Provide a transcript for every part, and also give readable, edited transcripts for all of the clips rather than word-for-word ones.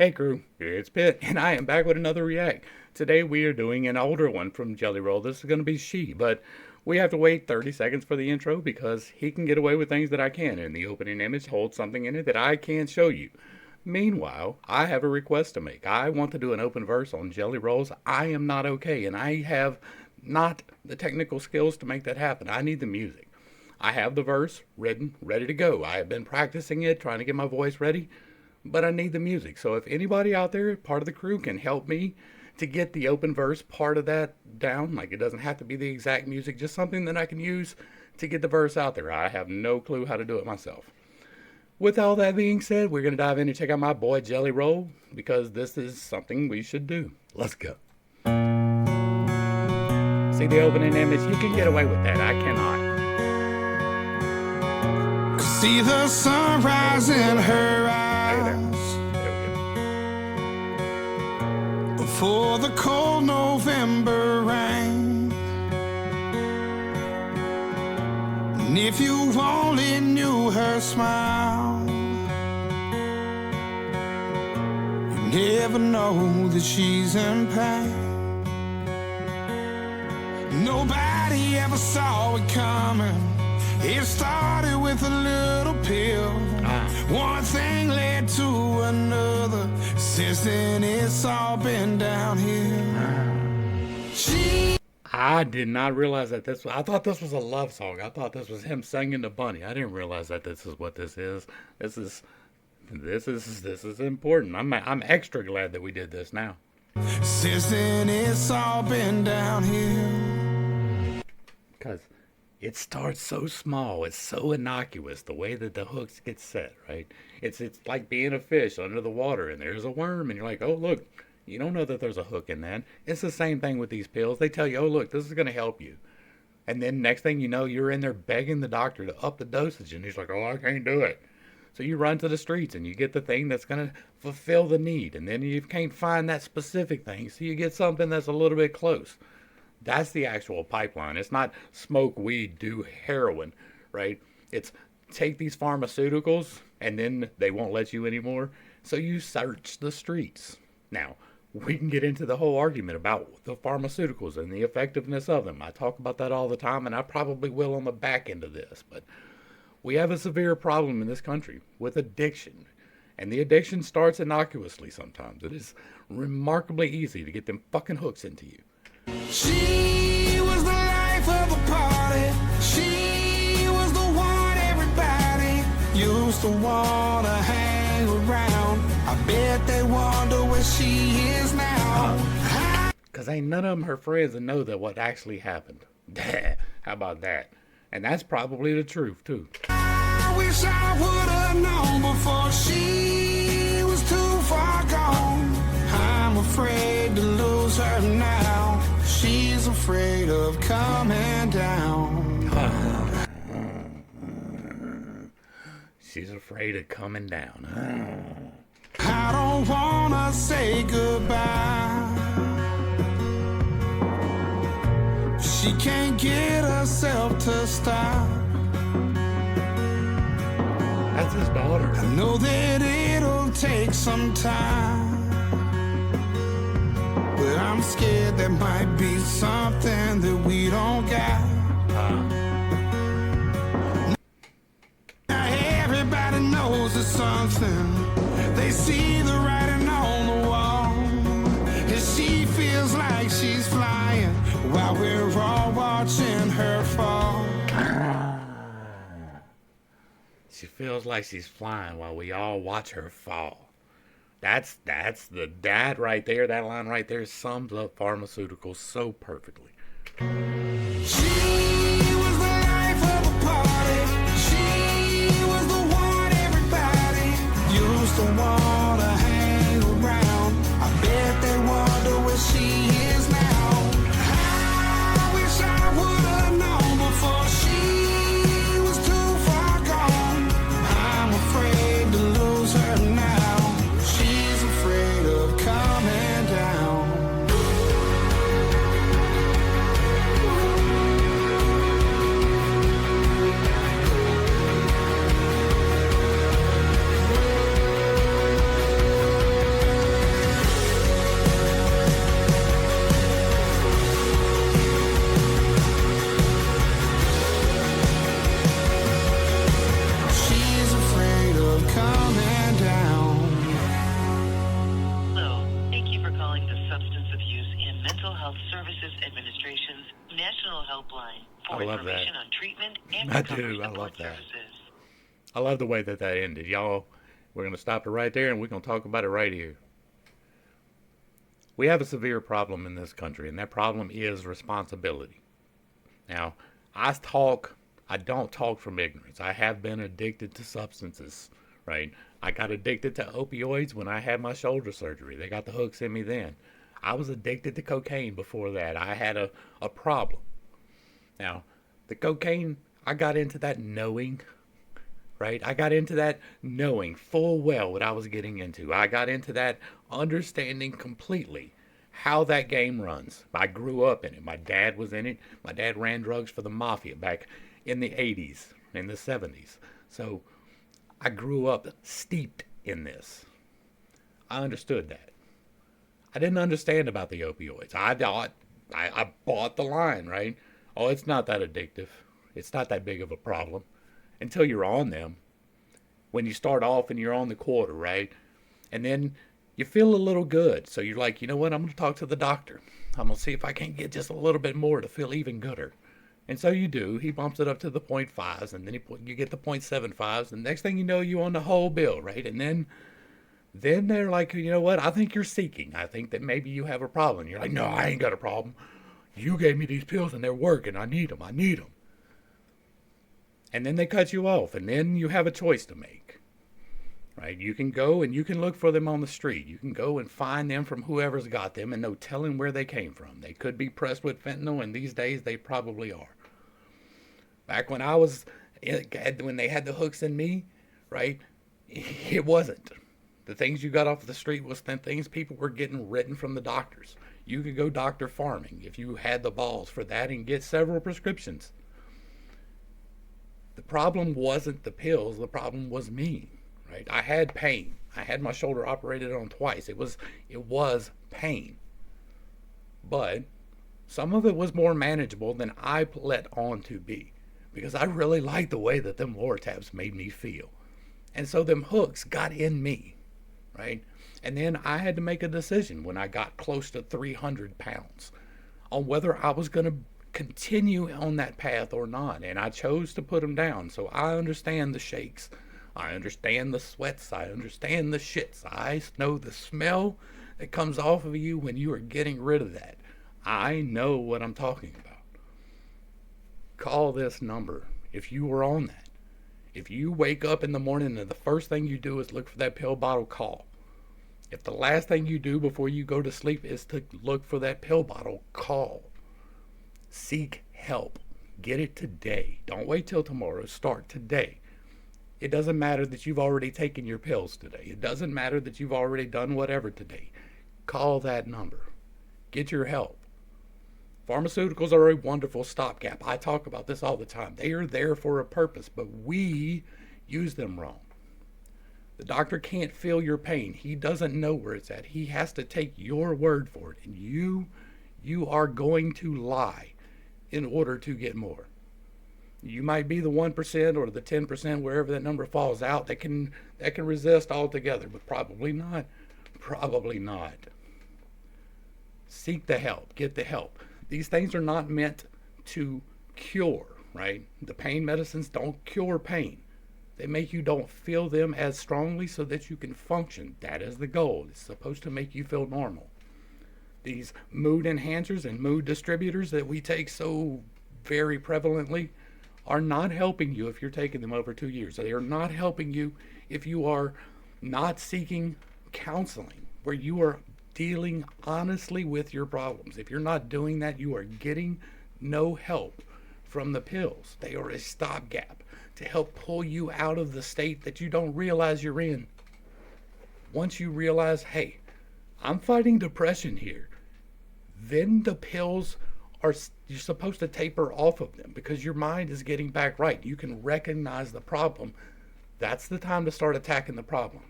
Hey crew, it's Pitt, and I am back with another react. Today we are doing an older one from Jelly Roll. This is going to be She, but we have to wait 30 seconds for the intro because he can get away with things that I can't, and the opening image holds something in it that I can't show you. Meanwhile, I have a request to make. I want to do an open verse on Jelly Rolls. I am not okay, and I have not the technical skills to make that happen. I need the music. I have the verse written, ready to go. I have been practicing it, trying to get my voice ready, but I need the music. So if anybody out there, part of the crew, can help me to get the open verse part of that down, like it doesn't have to be the exact music, just something that I can use to get the verse out there. I have no clue how to do it myself. With all that being said, we're going to dive in and check out my boy Jelly Roll because this is something we should do. Let's go. See the opening image? You can get away with that. I cannot. See the sunrise in her eyes before the cold November rain. And if you only knew her smile, you never know that she's in pain. Nobody ever saw it coming. It started with a little pill. One thing led to another. Since then it's all been downhill. I did not realize that I thought this was a love song. I thought this was him singing to Bunny. I didn't realize that this is what this is. This is important. I'm extra glad that we did this now. Since then it's all been downhill. Because it starts so small, it's so innocuous, the way that the hooks get set, right? It's like being a fish under the water and there's a worm and you're like, oh look, you don't know that there's a hook in that. It's the same thing with these pills. They tell you, oh look, this is going to help you. And then next thing you know, you're in there begging the doctor to up the dosage and he's like, oh, I can't do it. So you run to the streets and you get the thing that's going to fulfill the need. And then you can't find that specific thing, so you get something that's a little bit close. That's the actual pipeline. It's not smoke weed, do heroin, right? It's take these pharmaceuticals and then they won't let you anymore. So you search the streets. Now, we can get into the whole argument about the pharmaceuticals and the effectiveness of them. I talk about that all the time, and I probably will on the back end of this. But we have a severe problem in this country with addiction. And the addiction starts innocuously sometimes. It is remarkably easy to get them fucking hooks into you. She was the life of the party. She was the one everybody used to want to hang around. I bet they wonder where she is now. Because ain't none of them her friends that know that what actually happened. How about that? And that's probably the truth, too. I wish I would have known before she was too far gone. I'm afraid to lose her now. She's afraid of coming down. She's afraid of coming down. I don't wanna say goodbye. She can't get herself to stop. That's his daughter. I know that it'll take some time, but I'm scared there might be something that we don't got. Now everybody knows it's something. They see the writing on the wall, and she feels like she's flying while we're all watching her fall. She feels like she's flying while we all watch her fall. That's that right there. That line right there sums up pharmaceuticals so perfectly. She was the life of the party. She was the one everybody used to want to hang around. I bet they wonder where she is now. I wish I would have known before she was too far gone. I'm afraid to lose her now. She's afraid of coming down. Crisis Administration's National Helpline I for love that. information on treatment and I recovery do. I support love that. services. I love the way that that ended. Y'all, we're going to stop it right there and we're going to talk about it right here. We have a severe problem in this country, and that problem is responsibility. Now, I don't talk from ignorance. I have been addicted to substances, right? I got addicted to opioids when I had my shoulder surgery. They got the hooks in me then. I was addicted to cocaine before that. I had a problem. Now, the cocaine, I got into that knowing, right? I got into that knowing full well what I was getting into. I got into that understanding completely how that game runs. I grew up in it. My dad was in it. My dad ran drugs for the mafia back in the 80s, in the 70s. So I grew up steeped in this. I understood that. I didn't understand about the opioids. I bought the line, right? Oh, it's not that addictive. It's not that big of a problem until you're on them. When you start off and you're on the quarter, right? And then you feel a little good. So you're like, you know what? I'm going to talk to the doctor. I'm going to see if I can't get just a little bit more to feel even gooder. And so you do. He bumps it up to the 0.5s, and then you get the 0.75s. And next thing you know, you on the whole bill, right? And then they're like, you know what? I think you're seeking. I think that maybe you have a problem. You're like, no, I ain't got a problem. You gave me these pills and they're working. I need them. I need them. And then they cut you off, and then you have a choice to make. Right? You can go and you can look for them on the street. You can go and find them from whoever's got them and no telling where they came from. They could be pressed with fentanyl, and these days they probably are. Back when when they had the hooks in me, right? It wasn't. The things you got off the street was the things people were getting written from the doctors. You could go doctor farming if you had the balls for that and get several prescriptions. The problem wasn't the pills. The problem was me. Right? I had pain. I had my shoulder operated on twice. It was pain. But some of it was more manageable than I let on to be, because I really liked the way that them Lortabs made me feel. And so them hooks got in me, right? And then I had to make a decision when I got close to 300 pounds on whether I was going to continue on that path or not. And I chose to put them down. So I understand the shakes. I understand the sweats. I understand the shits. I know the smell that comes off of you when you are getting rid of that. I know what I'm talking about. Call this number if you were on that. If you wake up in the morning and the first thing you do is look for that pill bottle, call. If the last thing you do before you go to sleep is to look for that pill bottle, call. Seek help. Get it today. Don't wait till tomorrow. Start today. It doesn't matter that you've already taken your pills today. It doesn't matter that you've already done whatever today. Call that number. Get your help. Pharmaceuticals are a wonderful stopgap. I talk about this all the time. They are there for a purpose, but we use them wrong. The doctor can't feel your pain. He doesn't know where it's at. He has to take your word for it. And you are going to lie in order to get more. You might be the 1% or the 10%, wherever that number falls out, that can resist altogether, but probably not. Probably not. Seek the help. Get the help. These things are not meant to cure, right? The pain medicines don't cure pain. They make you don't feel them as strongly so that you can function. That is the goal. It's supposed to make you feel normal. These mood enhancers and mood distributors that we take so very prevalently are not helping you if you're taking them over 2 years. They are not helping you if you are not seeking counseling, where you are dealing honestly with your problems. If you're not doing that, you are getting no help from the pills. They are a stopgap to help pull you out of the state that you don't realize you're in. Once you realize, hey, I'm fighting depression here, then the pills you're supposed to taper off of them because your mind is getting back right. You can recognize the problem. That's the time to start attacking the problem.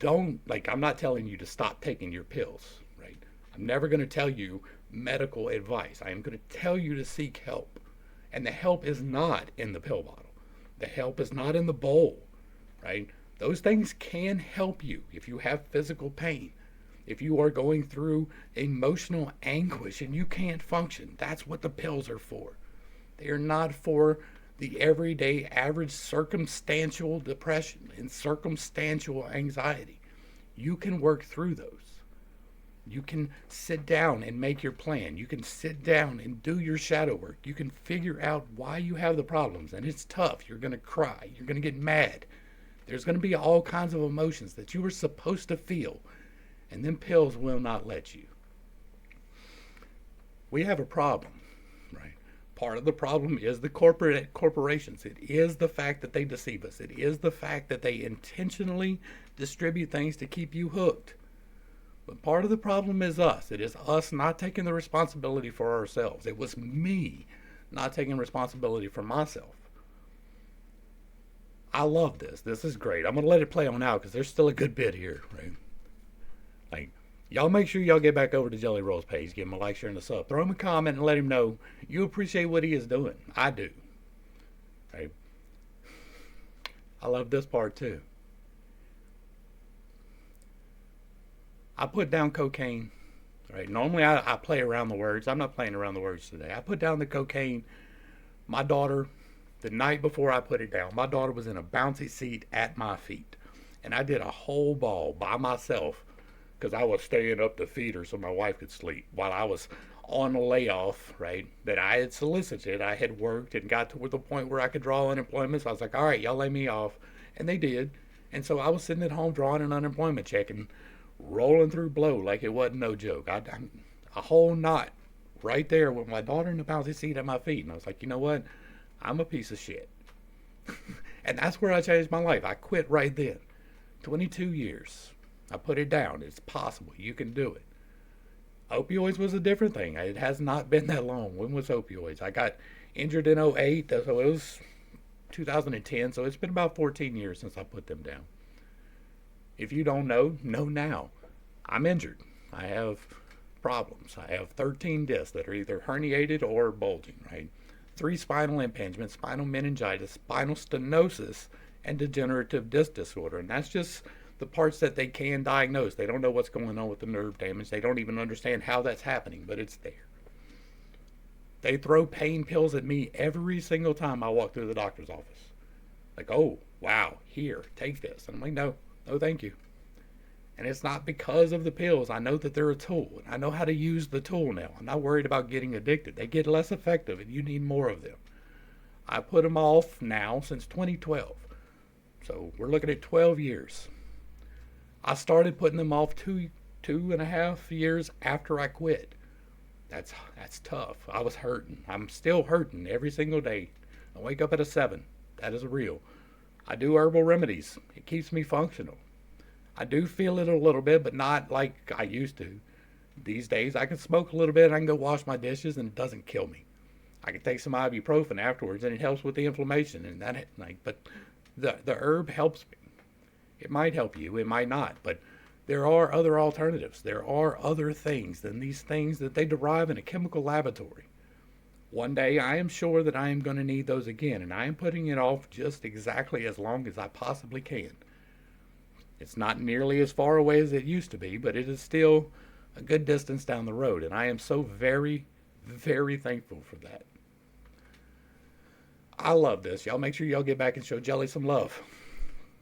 I'm not telling you to stop taking your pills, right? I'm never going to tell you medical advice. I am going to tell you to seek help. And the help is not in the pill bottle. The help is not in the bowl, right? Those things can help you if you have physical pain. If you are going through emotional anguish and you can't function, that's what the pills are for. They are not for the everyday average circumstantial depression and circumstantial anxiety. You can work through those. You can sit down and make your plan. You can sit down and do your shadow work. You can figure out why you have the problems. And it's tough. You're going to cry. You're going to get mad. There's going to be all kinds of emotions that you were supposed to feel. And then pills will not let you. We have a problem, right? Part of the problem is the corporations. It is the fact that they deceive us. It is the fact that they intentionally distribute things to keep you hooked. But part of the problem is us. It is us not taking the responsibility for ourselves. It was me not taking responsibility for myself. I love this. This is great. I'm going to let it play on out because there's still a good bit here, right? Like, y'all make sure y'all get back over to Jelly Roll's page. Give him a like, share, and a sub. Throw him a comment and let him know you appreciate what he is doing. I do. Right? I love this part too. I put down cocaine. Right? Normally I play around the words. I'm not playing around the words today. I put down the cocaine. My daughter, the night before I put it down, my daughter was in a bouncy seat at my feet. And I did a whole ball by myself because I was staying up to feed her so my wife could sleep while I was on a layoff, right, that I had solicited. I had worked and got to the point where I could draw unemployment. So I was like, all right, y'all lay me off. And they did. And so I was sitting at home drawing an unemployment check and rolling through blow like it wasn't no joke. I'm a whole knot right there with my daughter in the bouncy seat at my feet. And I was like, you know what? I'm a piece of shit. And that's where I changed my life. I quit right then. 22 years. I put it down. It's possible. You can do it. Opioids was a different thing. It has not been that long. When was opioids? I got injured in '08, so it was 2010. So it's been about 14 years since I put them down. If you don't know now. I'm injured. I have problems. I have 13 discs that are either herniated or bulging, right? 3 spinal impingements, spinal meningitis, spinal stenosis, and degenerative disc disorder. And that's just the parts that they can diagnose. They don't know what's going on with the nerve damage. They don't even understand how that's happening, but it's there. They throw pain pills at me every single time I walk through the doctor's office. Like, oh, wow, here, take this. And I'm like, no, thank you. And it's not because of the pills. I know that they're a tool, and I know how to use the tool now. I'm not worried about getting addicted. They get less effective, and you need more of them. I put them off now since 2012. So we're looking at 12 years. I started putting them off two and a half years after I quit. That's tough. I was hurting. I'm still hurting every single day. I wake up at a 7. That is real. I do herbal remedies. It keeps me functional. I do feel it a little bit, but not like I used to. These days, I can smoke a little bit. I can go wash my dishes, and it doesn't kill me. I can take some ibuprofen afterwards, and it helps with the inflammation. And that, but the herb helps me. It might help you. It might not. But there are other alternatives. There are other things than these things that they derive in a chemical laboratory. One day, I am sure that I am going to need those again, and I am putting it off just exactly as long as I possibly can. It's not nearly as far away as it used to be, but it is still a good distance down the road, and I am so very, very thankful for that. I love this. Y'all make sure y'all get back and show Jelly some love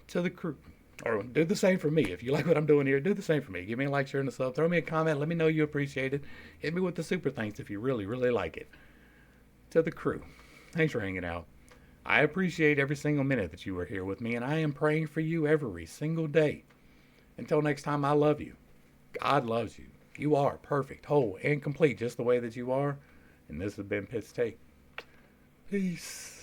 to the crew. Or do the same for me. If you like what I'm doing here, do the same for me. Give me a like, share, and a sub. Throw me a comment. Let me know you appreciate it. Hit me with the super thanks if you really, really like it. To the crew, thanks for hanging out. I appreciate every single minute that you were here with me, and I am praying for you every single day. Until next time, I love you. God loves you. You are perfect, whole, and complete just the way that you are. And this has been Pitt's Take. Peace.